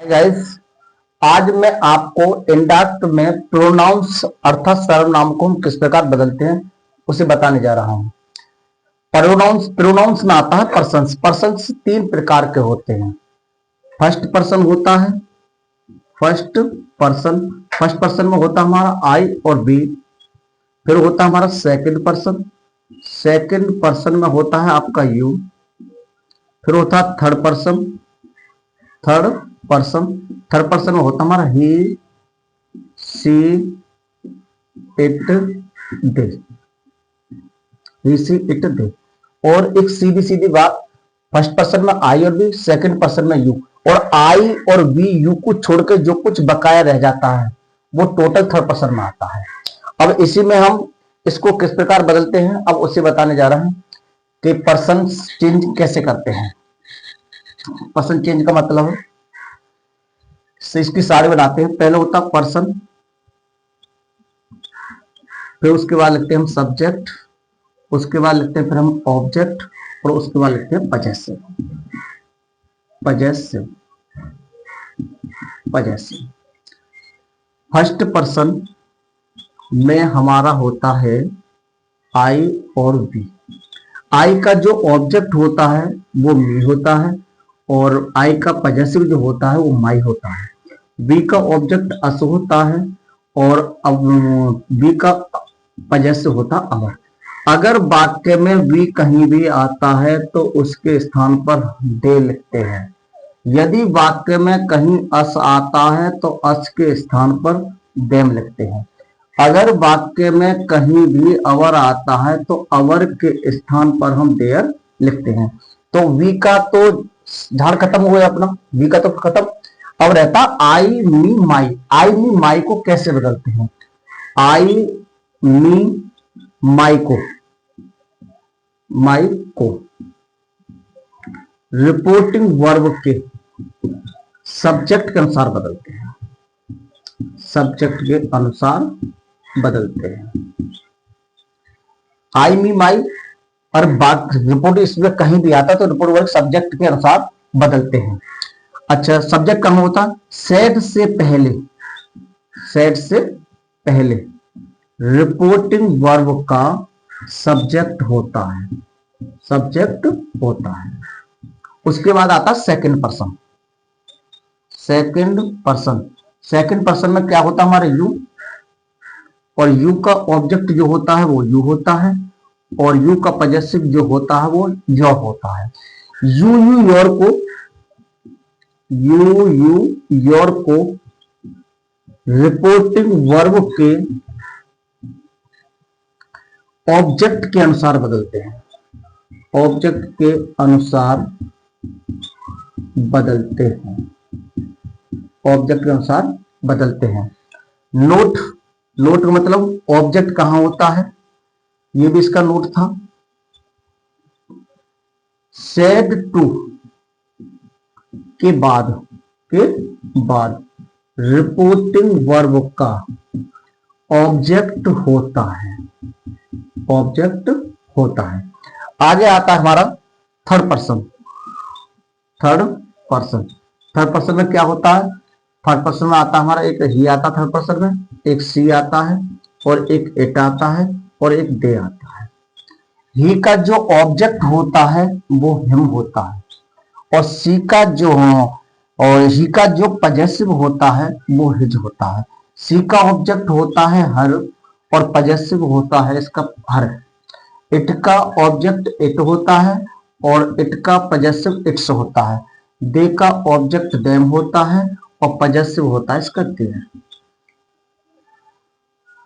Guys, आज मैं आपको इंडाक्ट में प्रोनाउंस अर्थात सर्वनाम को हम किस प्रकार बदलते हैं उसे बताने जा रहा हूं। प्रोनाउंस प्रोनाउंस में आता है पर्सन्स। पर्सन्स तीन प्रकार के होते हैं। फर्स्ट पर्सन होता है, फर्स्ट पर्सन फर्स्ट पर्सन में होता है हमारा आई और बी। फिर होता है हमारा सेकंड पर्सन, सेकंड पर्सन में होता है आपका यू। फिर होता है third person, third person third person में होता हमारा ही, सी, it, they. He, C, it, दे। और एक सीधी सीधी बात, फर्स्ट पर्सन में आई और बी, सेकंड पर्सन में यू। और आई और बी यू को छोड़कर जो कुछ बकाया रह जाता है वो टोटल थर्ड पर्सन में आता है। अब इसी में हम इसको किस प्रकार बदलते हैं अब उसे बताने जा रहे हैं कि पर्सन चेंज कैसे करते हैं। पर्सन चेंज का मतलब है इसकी सारे बनाते हैं। पहले होता है पर्सन, फिर उसके बाद लिखते हैं हम सब्जेक्ट, उसके बाद लिखते हैं फिर हम ऑब्जेक्ट, और उसके बाद लिखते हैं possessive. Possessive possessive first person में हमारा होता है आई और बी। आई का जो ऑब्जेक्ट होता है वो मी होता है, और आई का पजेसिव जो होता है वो माई होता है। बी का ऑब्जेक्ट अस होता है, और अब बी का पजेसिव होता अवर। अगर वाक्य में वी कहीं भी आता है तो उसके स्थान पर दे लिखते हैं। यदि वाक्य में कहीं अस आता है तो अस के स्थान पर देम लिखते हैं। अगर वाक्य में कहीं भी अवर आता है तो अवर के स्थान पर हम देयर लिखते हैं। तो वी का तो झाड़ खत्म हो गया अपना, वी का तो खत्म। अब रहता आई मी माई। आई मी माई को कैसे बदलते हैं? आई मी माई को रिपोर्टिंग वर्ब के सब्जेक्ट के अनुसार बदलते हैं। सब्जेक्ट के अनुसार बदलते हैं। आई मी माई और रिपोर्ट इसमें कहीं भी आता तो रिपोर्ट वर्ब सब्जेक्ट के अनुसार बदलते हैं। अच्छा, सब्जेक्ट कहां होता है? सेड से पहले, सेड से पहले रिपोर्टिंग वर्ब का सब्जेक्ट होता है, सब्जेक्ट होता है। उसके बाद आता है second person. Second person second person में क्या होता है हमारा यू, और यू का ऑब्जेक्ट जो होता है वो यू होता है, और यू का पजेसिव जो होता है वो योर होता है। यू यू योर को यू यू योर को रिपोर्टिंग वर्ब के ऑब्जेक्ट के अनुसार बदलते हैं। ऑब्जेक्ट के अनुसार बदलते हैं। ऑब्जेक्ट के अनुसार बदलते हैं। नोट, नोट का मतलब ऑब्जेक्ट कहां होता है, ये भी इसका नोट था। सेड टू के बाद रिपोर्टिंग वर्ब का ऑब्जेक्ट होता है, ऑब्जेक्ट होता है। आगे आता है हमारा third person. Third person third person में क्या होता है? थर्ड पर्सन में आता है हमारा एक ही आता है, थर्ड पर्सन में एक सी आता है, और एक इट आता है, और एक दे आता है। ही का जो ऑब्जेक्ट होता है वो हिम होता है, और सी का जो और ही का जो पजेसिव होता है वो हिज होता है। सी का ऑब्जेक्ट होता है हर, और पजेसिव होता है इसका हर। इट का ऑब्जेक्ट इट होता है, और इट का पजेसिव इट्स होता है। दे का ऑब्जेक्ट देम होता है, और पजेसिव होता है इसका देयर।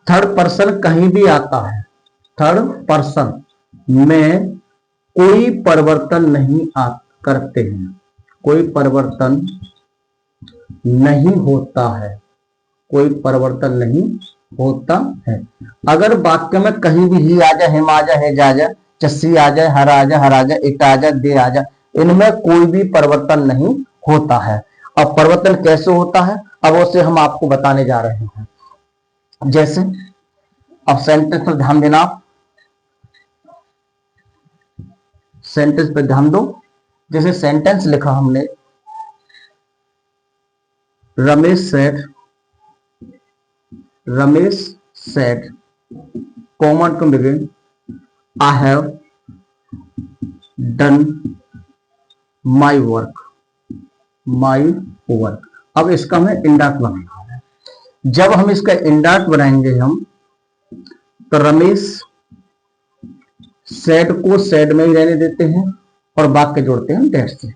थर्ड पर्सन कहीं भी आता है, थर्ड पर्सन में कोई परिवर्तन नहीं करते हैं, कोई परिवर्तन नहीं होता है, कोई परिवर्तन नहीं होता है। अगर वाक्य में कहीं भी ही आ जाए, हिम आ जाए, हेज आ जाए, चस्सी आ जाए, हर आ जाए, हर आ जाए, इट आ जाए, दे आ जाए, इनमें कोई भी परिवर्तन नहीं होता है। अब परिवर्तन कैसे होता है अब उसे हम आपको बताने जा रहे हैं। जैसे अब सेंटेंस पर ध्यान देना, आप सेंटेंस पर ध्यान दो। जैसे सेंटेंस लिखा हमने, Ramesh said common to begin I have done my work अब इसका हमें इंडाट बनाना है। जब हम इसका इंडाट बनाएंगे हम, तो रमेश सेड को सेड में ही रहने देते हैं और वाक्य जोड़ते हैं दैट से।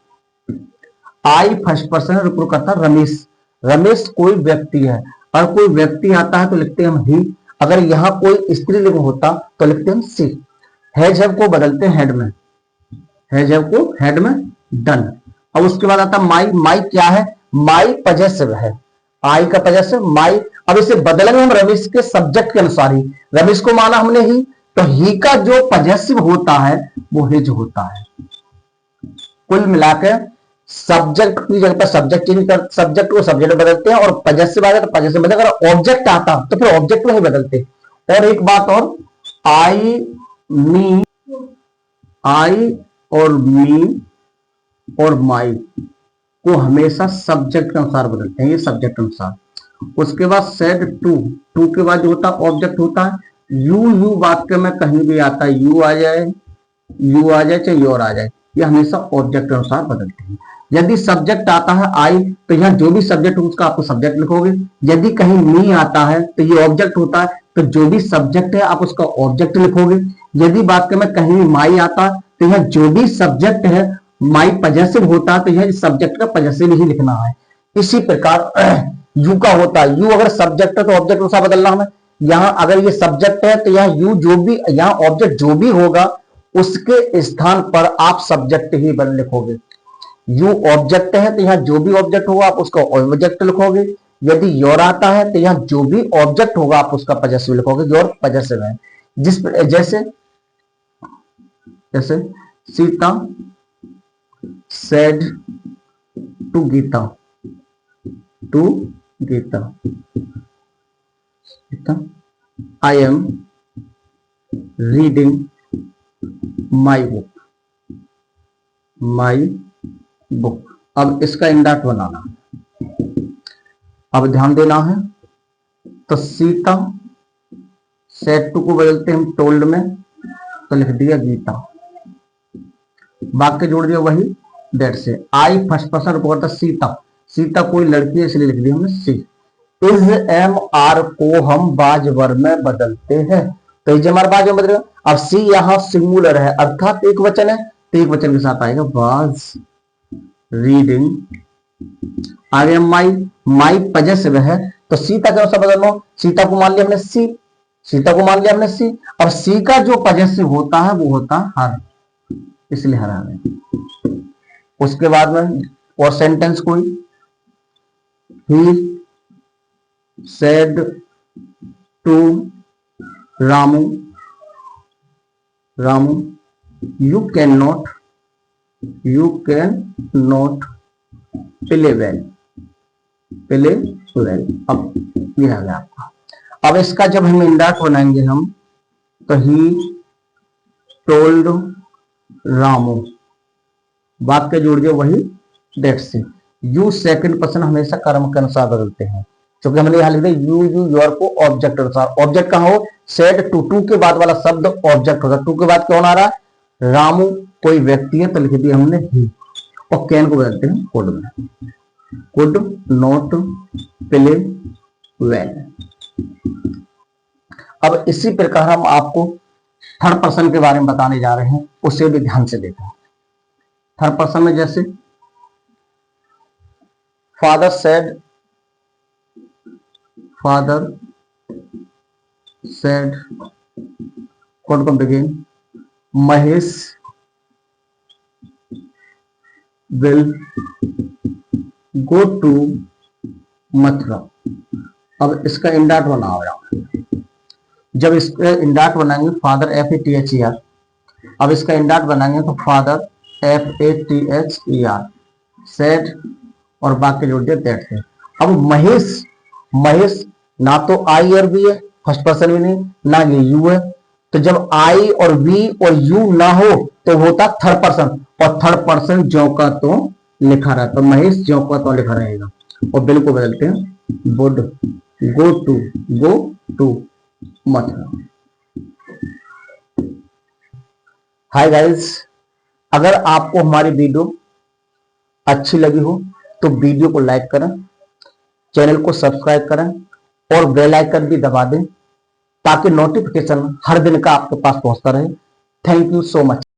आई फर्स्ट पर्सन रिपोर्ट करता रमेश, रमेश कोई व्यक्ति है, और कोई व्यक्ति आता है तो लिखते हैं हम ही। अगर यहां कोई स्त्रीलिंग होता तो लिखते हैं सी। हैज हैव को बदलते हैं हेड में, हैज हैव को हेड में डन। अब उसके बाद आता माई, माई क्या है, माई पजेसिव है, आई का पजेसिव माई। अब इसे बदलेंगे हम रमेश के सब्जेक्ट के अनुसार ही, रमेश को माना हमने ही, तो ही का जो पजेसिव होता है वो हिज होता है। कुल मिलाकर सब्जेक्ट की जगह पर सब्जेक्ट चेंज कर, सब्जेक्ट को सब्जेक्ट बदलते हैं, और पजेसिव आ गया तो पजेसिव बदलते हैं। अगर ऑब्जेक्ट आता तो फिर ऑब्जेक्ट में ही बदलते। और एक बात और, आई मी, आई और मी और माई को हमेशा सब्जेक्ट के अनुसार बदलते हैं, ये सब्जेक्ट अनुसार। उसके बाद सेड टू, टू के बाद जो होता है ऑब्जेक्ट होता है। यू वाक्य में कहीं भी आता है, यू आ जाए चाहे योर आ जाए, ये हमेशा ऑब्जेक्ट के अनुसार बदलते हैं। यदि सब्जेक्ट आता है आई, तो यहाँ जो भी सब्जेक्ट हो उसका आपको सब्जेक्ट लिखोगे। यदि कहीं मी आता है तो ये ऑब्जेक्ट होता है, तो जो भी सब्जेक्ट है आप उसका ऑब्जेक्ट लिखोगे। यदि वाक्य में कहीं भी माई आता है तो यहाँ जो भी सब्जेक्ट है माई पजेसिव होता है, तो यह सब्जेक्ट का पजेसिव ही लिखना है। इसी प्रकार यू का होता है, यू अगर सब्जेक्ट है तो ऑब्जेक्ट अनुसार बदलना हमें। यहाँ अगर ये सब्जेक्ट है तो यहाँ यू जो भी, यहाँ ऑब्जेक्ट जो भी होगा उसके स्थान पर आप सब्जेक्ट ही बदल लिखोगे। यू ऑब्जेक्ट है तो यहाँ जो भी ऑब्जेक्ट होगा आप उसका ऑब्जेक्ट लिखोगे। यदि योर आता है तो यहाँ जो भी ऑब्जेक्ट होगा आप उसका पजेसिव लिखोगे, योर पजेसिव है। जैसे जैसे Sita said to Geeta, I am reading my book। अब इसका इंडाट बनाना, अब ध्यान देना है। तो सीता said to को बदलते हैं हम टोल्ड में, तो लिख दिया गीता, वाक्य जोड़ दिया वही दैट से। I first person report Sita, Sita कोई लड़की है इसलिए लिख दिया हमने सी। इज एम आर को हम बाज वर्ब में बदलते हैं, तो इज एम आर बाज में बदलेगा। अब सी यहाँ सिंगुलर है अर्थात एक वचन है, तो एक वचन के साथ आएगा वाज रीडिंग। आगे माई, माई पजेसिव है, तो सीता का अनुसार बदलना, सीता को मान लिया हमने सी, सीता को मान लिया हमने सी। अब सी का जो पजेसिव होता है वो होता है हर, इसलिए हरा है। उसके बाद में और सेंटेंस कोई, he said to Ramu, you can not play well. अब ये आ गया आपका। अब इसका जब हम इंडाट बनाएंगे हम, तो ही टोल्ड रामू, वाक्य जोड़ दिया वही दैट से। यू सेकंड पर्सन हमेशा कर्म के अनुसार बदलते हैं, क्योंकि हमने यहां लिख दिया यू योर को ऑब्जेक्ट अनुसार। ऑब्जेक्ट कहां हो, सेड टू, टू के बाद वाला शब्द ऑब्जेक्ट होगा। टू के बाद कौन आ रहा है, रामू कोई व्यक्ति है, तो लिख दिया हमने ही। और कैन को बदलते हैं कुड में, कुड नॉट प्ले वेल। अब इसी प्रकार हम आपको थर्ड पर्सन के बारे में बताने जा रहे हैं, उसे भी ध्यान से देखा। थर्ड पर्सन में जैसे फादर सेड कौन को begin, Mahesh will go to Mathura. अब इसका इंडाट बना रहा हूं। जब इसका इंडाट बनाएंगे फादर FATHER, अब इसका इंडाट बनाएंगे तो फादर FATHER, सेड और बाकी जोड़ दिया दैट से। अब महेश ना तो आई और बी है, फर्स्ट पर्सन भी नहीं, ना ये यू है। तो जब आई और वी और यू ना हो तो होता थर्ड पर्सन, और थर्ड पर्सन ज्यों का तो लिखा रहता, तो महेश ज्यों का तो लिखा रहेगा। और बिल को बदलते हैं would, go to Mathura. Hi guys, अगर आपको हमारी वीडियो अच्छी लगी हो तो वीडियो को लाइक करें, चैनल को सब्सक्राइब करें और बेल आइकन भी दबा दें ताकि नोटिफिकेशन हर दिन का आपके पास पहुंचता रहे। Thank you so much.